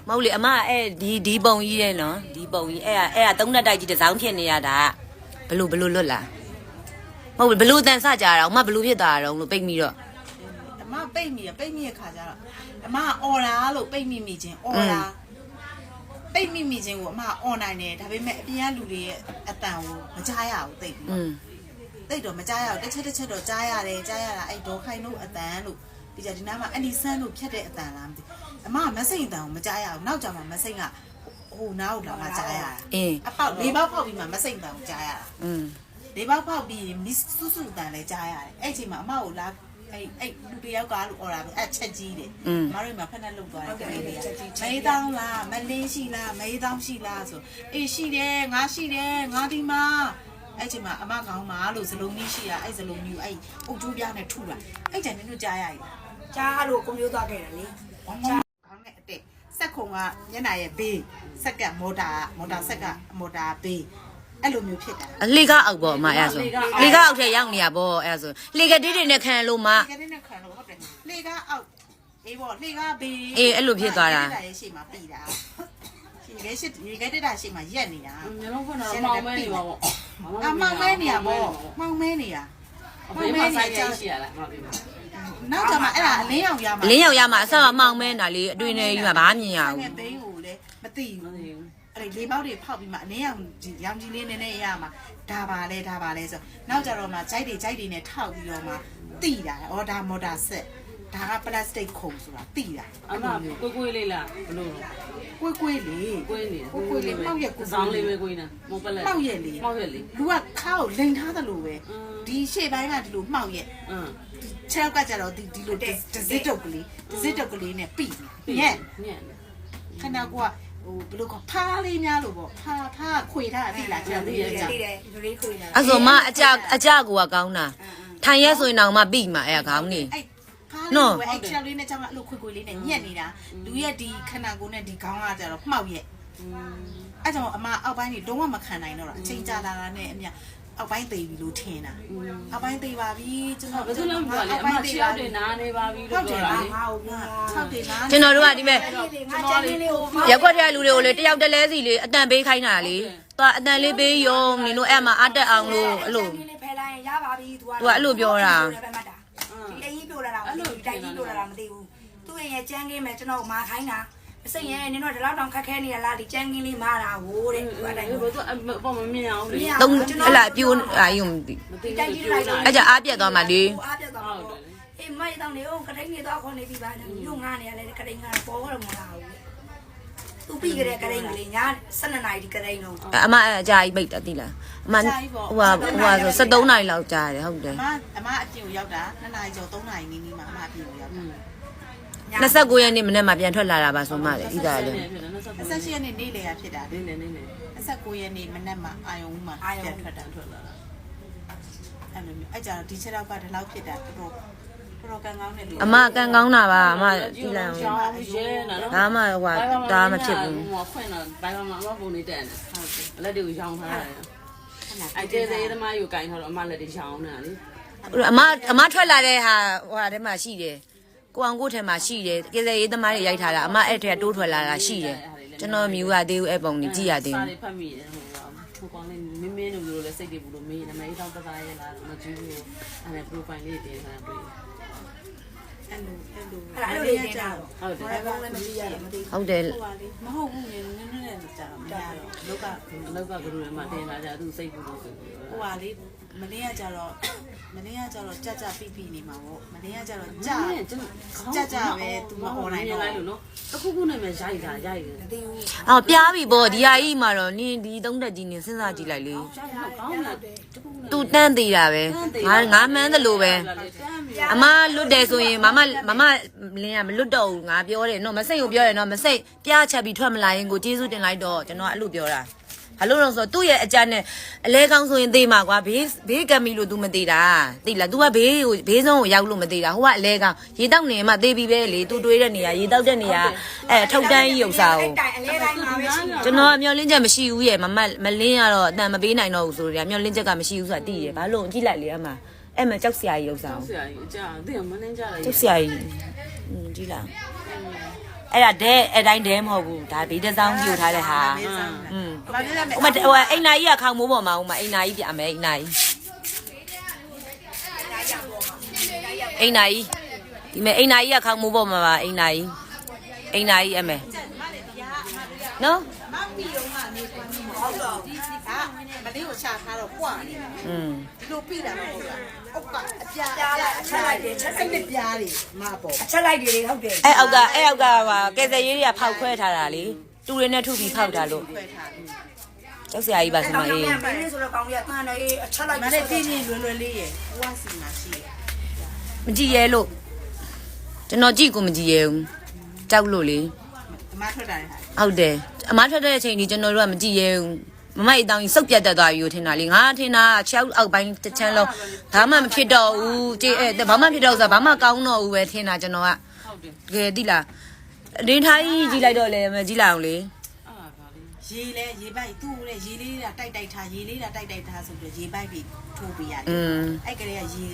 မဟုတ်လေအမဒီပုံကြီးရဲ့နော်ဒီပုံကြီးအဲ့ဒါ3နှစ်တိုက်ကြီးတစ်စောင်းဖြစ်နေရတာဘလို့လွတ်လာမဟုတ်ဘလို့တန်ဆကြတာအမဘလို့ဖြစ်သွားတာတော့ပိတ်ပြီးတော့အမပိတ်မိရခါကြတော့အမအော်လာလို့ပိတ်မိချင်းအော်လာပိတ်မိချင်းကိုအမအော်နိုင်တယ်ဒါပေမဲ့အပြင်ကလူတွေရဲ့အတန်ကိုမကြားရဘူးတိတ်တိတ်တော့မကြားရဘူးတစ်ချက်တော့ကြားရတယ်ကြားရတာအဲ့ဒေါ်ခိုင်တို့အတန်လို့ဒီကြဒီနားမှာအန်ဒီဆန်းတို့ဖြတ်တဲ့အတန်လားမသိအမမစိန်အတန်ကိုမကြားရဘူးနောက်ကြမှာမစိန်ကဟိုနားကိုလာမှကြားရတာအပေါက်၄ပေါက်ဖောက်ပြီးမှမစိန်အတန်ကိုကြားရတာ၄ပေါက်ဖောက်ပြီးမစ်စုစုအတန်လည်းကြားရတယ်အဲ့ချိန်မှာအမကိုလာအဲ့လူတယောက်ကလို့အော်တာအဲ့ချက်ကြီးတယ်မတို့မှာဖက်နဲ့လုတ်သွားတယ်မေးတောင်းလားမလင်းရှိလားမေးတောင်းရှိလားဆိုအေးရှိတယ်ငါရှိတယ်ငါဒီမှာအဲ့ချိန်မှာအမကောင်းမှာလို့ဇလုံးကြီးရှိတာအဲ့ဇလုံးကြီးအဲ့အုတ်ကျိုးပြားနဲ့ထုတာအဲ့ကျန်နင်တို့ကြားရည်ကြားလို့ကွန်ပျူတာခဲ့တယ်လေခေါင်းနဲ့အတက်စက်ခုံကညနေရဲ့ဘေးစက်ကမော်တာဆက်ကမော်တာဘေးအဲ့လိုမျိုးဖြစ်တာလှေကားအောက်ပေါ့အမအဲ့ဆိုလှေကားအောက်ထဲရောက်နေရပေါ့အဲ့ဆိုလှေကတိတွေနဲ့ခံလို့မလှေကတိနဲ့ခံလို့ဟုတ်တယ်လှေကားအောက်အေးပေါ့လှေကားဘေးအေးအဲ့လိုဖြစ်သွားတာရှေ့မှာပြီတာရေခဲတက်တာရှေ့မှာရက်နေတာမျိုးလုံးခွန်းတော့မောင်မဲနေပါပေါ့မောင်မဲနေရပေါ့မောင်မဲနေရမောင်မဲနေရရှိရလားမောင်မဲနောက်ကြမှာအဲ့ဒါအလင်းရောင်ရမှာအလင်းရောင်ရမှာအဆောက်အမောင်မဲတာလေအတွင်းထဲကြီးမှာဘာမြင်ရဘူးဘိန်းကိုလည်းမသိဘူးအဲ့ဒီလေးပေါက်တွေဖောက်ပြီးမှအလင်းရောင်ကြီးလေးနည်းနည်းရမှာဒါပါလဲဆိုနောက်ကြတော့မှဂျိုက်တွေနဲ့ထောက်ပြီးတော့မှတိတာဩဒါမော်တာဆက်ဒါကပလတ်စတစ်ခုံဆိုတာတိတာအမကွေးလေးလားဘလို့ကွေးလေးမောက်ရက်ကိုစောင်းလေးပဲကွေးနေမောပလက်မောက်ရက်လေးလူကခါကိုလိန်ထားသလိုပဲဒီရှေ့ပိုင်းကဒီလိုမှောက်ရက်ခြေောက်ကကြတော့ဒီလိုဒဇစ်တုတ်ကလေးနဲ့ပြီညက်ခဏကဟိုဘယ်လိုခေါ်ဖားလေးများလို့ပေါ့ဖားခွေထားအတိလားကြောက်လေးကြည့်တယ်လူလေးခွေထားအဲ့ဆိုမအကြကိုကကောင်းတာထိုင်ရဲဆိုရင်တော့မပြီမှာအဲ့ခေါင်းနေနော်အဲ့ကြောက်လေးနဲ့ကြောက်ကအဲ့လိုခွေလေးနဲ့ညက်နေတာလူရဲ့ဒီခဏကိုနဲ့ဒီခေါင်းကကြတော့မှောက်ရက်အဲ့ကြောင့်အမအောက်ပိုင်းကြီးလုံးဝမခံနိုင်တော့တာအချိန်ကြာလာတာနဲ့အမြအောက်ပိုင်းသိပြီလို့ထင်တာအောက်ပိုင်းသိပါပြီကျွန်တော်ဘယ်သူလုံးပြောလဲအမ6တင်နားနေပါပြီလို့ပြောတာလေ6တင်နားကျွန်တော်တို့ကဒီမဲ့ရက်ွက်တဲ့လူတွေကိုလေတယောက်တလဲစီလေအတန်ပေးခိုင်းတာလေသွားအတန်လေးပေးရုံနင်တို့အဲ့မှာအတက်အောင်လို့အဲ့လိုဖယ်လိုက်ရင်ရပါပြီသူကအဲ့လိုပြောတာဒီအရင်ပြောလာတာဒီတိုက်ကြီးပြောလာတာမသိဘူးသူ့ရဲ့ကျန်းကင်းမဲ့ကျွန်တော်မာခိုင်းတာအစိမ့်ရဲ့နင်တို့ဒီလောက်တောင်ခက်ခဲနေရလားဒီကျန်းကင်းလေးမာတာဟိုတဲ့သူအတိုင်းဘယ်သူအပေါ်မမြင်အောင်လေသုံးအဲ့လားပြိုးအာယုံမသိတိုက်ကြီးလိုက်အဲ့ကြအားပြတ်သွားမှလေအားပြတ်သွားမှာအေးမိုက်တောင်နေဦးကတိုင်းနေတော့ခေါ်နေပြီပါညငါနေရလေကတိုင်းကပေါ်တော့မလာဘူးသူပြီးကြတဲ့ကတိုင်းကလေးညာ12နာရီဒီကတိုင်းတော့အမအကြာကြီးပိတ်တယ်သိလားအမဟိုဆို73နာရီလောက်ကြာတယ်ဟုတ်တယ်အမအပြင်ကိုရောက်တာ2နာရီကျော်3နာရီနီးနီးမှအမအပြင်ကိုရောက်တာ29ရက်နေ့မနေ့မှပြန်ထွက်လာတာပါဆိုမှလေဣဒါလေ28ရက်နေ့နေ့လေရဖြစ်တာနေ29ရက်နေ့မနေ့မှအာယုံမှပြန်ထွက်လာတာအဲ့လိုမျိုးအဲ့ကြတော့ဒီချက်တော့ကဒီလောက်ဖြစ်တာတော်ကန်ကောင်းတယ်လို့အမကန်ကောင်းတာပါအမကြည့်လိုက်အောင်ဒါမှဟိုဒါမှဖြစ်ဘူးဟိုခွင့်တော့ဘိုင်မှာအမပုံနေတက်တယ်ဟုတ်လက်တွေကိုရောင်းထားတယ်အဲ့ကျဲသေးသမားယူကင်ထားတော့အမလက်တွေရောင်းနေတာလေအမထွက်လာတဲ့ဟာဟိုထဲမှာရှိတယ်ကိုအောင်ကိုထဲမှာရှိတယ်ကေစရေးသမားတွေရိုက်ထားတာအမအဲ့ထဲတိုးထွက်လာတာရှိတယ်ကျွန်တော်မြူရသေးဘူးအဲ့ပုံကြီးကြည့်ရသေးဘူးစာတွေဖတ်မိတယ်ဟိုကောင်လေးမင်းတို့လည်းစိတ်တွေဘူးလို့မေးတယ်မအေးတော့တသားရဲလားမကြည့်ဘူးအဲ့ profile လေးတင်ထားတွေ့အဲ့လိုလေးကြာဟုတ်တယ်ဘာမှမသိရတာမသိဘူးဟုတ်တယ်မဟုတ်ဘူးနည်းနဲ့ကြာမရတော့လောက်ကကလူတွေမှာတင်လာကြသူစိတ်ဘူးလို့ဆိုဟိုဟာလေးမနေ့ကကြတော့ကြပြနေမှာပေါ့မနေ့ကကြတော့ကြပဲသူမ online လိုက်လို့နော်အခုခုနဲ့မှရိုက်တယ်အော်ပြားပြီပေါ့ဒီဟာကြီးမှာတော့နင်းဒီသုံးတက်ကြီးနင်းစဉ်းစားကြည့်လိုက်လေသူတန်းသေးတာပဲငါမှန်းတယ်လို့ပဲအမလွတ်တယ်ဆိုရင်မမလင်းကမလွတ်တော့ဘူးငါပြောတယ်နော်မစိတ်ကိုပြောတယ်နော်မစိတ်ပြားချက်ပြီးထွက်မလာရင်ကိုကျေးဇူးတင်လိုက်တော့ကျွန်တော်အဲ့လိုပြောတာဘာလို့လဲဆိုတော့သူ့ရဲ့အကြနဲ့အလဲကောင်းဆိုရင်သေးမှာကွာဘေးကမီလို့ तू မသေးတာသိလား तू ကဘေးဆုံးကိုရောက်လို့မသေးတာဟိုကအလဲကောင်းရေတောက်နေမှသေးပြီပဲလေ तू တွေးတဲ့နေရာရေတောက်တဲ့နေရာထုတ်တန်းကြီးဥစ္စာကိုအလဲတိုင်းမှာပဲရှိကျွန်တော်မျောလင်းချက်မရှိဘူးရဲ့မလင်းရတော့အတန်မပေးနိုင်တော့ဘူးဆိုတော့မျောလင်းချက်ကမရှိဘူးဆိုတာသိရဘာလို့ကြည့်လိုက်လေအမအဲ့မှာကြောက်စရာကြီးဥစ္စာကြောက်စရာကြီးအကြာသိမလင်းကြတယ်ကြောက်စရာကြီးကြည့်လား အဲ့ဒါတဲ့အတိုင်းဒဲမဟုတ်ဘူးဒါဘေးတစ်စောင်းပြိုထားတဲ့ဟာ မင်းဆောင် อืม ဘာလဲလဲ ဟိုမဟိုအိမ်နာကြီးကခေါင်းမိုးပေါ်မှာဟိုမအိမ်နာကြီးပြမယ်အိမ်နာကြီးအိမ်နာကြီးဒီမဲ့အိမ်နာကြီးကခေါင်းမိုးပေါ်မှာပါအိမ်နာကြီးအမေနော် မမီတော့ကနေကွမ်းဟုတ်တော့ဒီကမလေးကိုရှာထားတော့ပွားနေ อืม ဒီလိုပြတာမဟုတ်လားအောက်ကအပြား ချက်လိုက်တယ်ချက် အဲ့ဒီပြားတွေမပေါ့ အချက်လိုက်တယ်ဟုတ်တယ် အဲ့အောက်ကဟာကဲစရေးတွေကဖောက်ခွဲထားတာလေတူတွေနဲ့ထုပြီးဖောက်တာလို့ ခွဲထားတယ် ကျောက်ဆရာကြီးပါစမအေး မင်းဆိုတော့ကောင်းရတန်တယ်အချက်လိုက် မလေးတင်းတင်းလွယ်လွယ်လေးရဲ့ဟိုကစီမှာရှိတယ် မကြည့်ရဲလို့ကျွန်တော်ကြည့်ကိုမကြည့်ရဲဘူးကြောက်လို့လေ အမထွက်တာလေ ဟုတ်တယ်အမားထွက်တဲ့အချိန်ကြီးကျွန်တော်တို့ကမကြည့်ရဲဘူးမမအတောင်ကြီးစုပ်ပြတ်တက်သွားပြီကိုထင်တာလေငါထင်တာချောက်အောက်ပိုင်းတစ်ချမ်းလုံးဘာမှမဖြစ်တော့ဘူးကြည့်အဲ့ဘာမှဖြစ်တော့ဆိုတာဘာမှကောင်းတော့ဘူးပဲထင်တာကျွန်တော်က ဟုတ်တယ် တကယ်သိလားဒင်းထားကြီးကြည့်လိုက်တော့လေမကြည့်လိုက်အောင်လေ အဲ့ဒါပါလေ ရေလဲရေပိုက်သူ့ရဲ့ရေလေးတာတိုက်ထားရေလေးတာတိုက်ထားဆိုပြီးရေပိုက်ပြီးထိုးပေးရတယ် อืม အဲ့ကလေးကရေ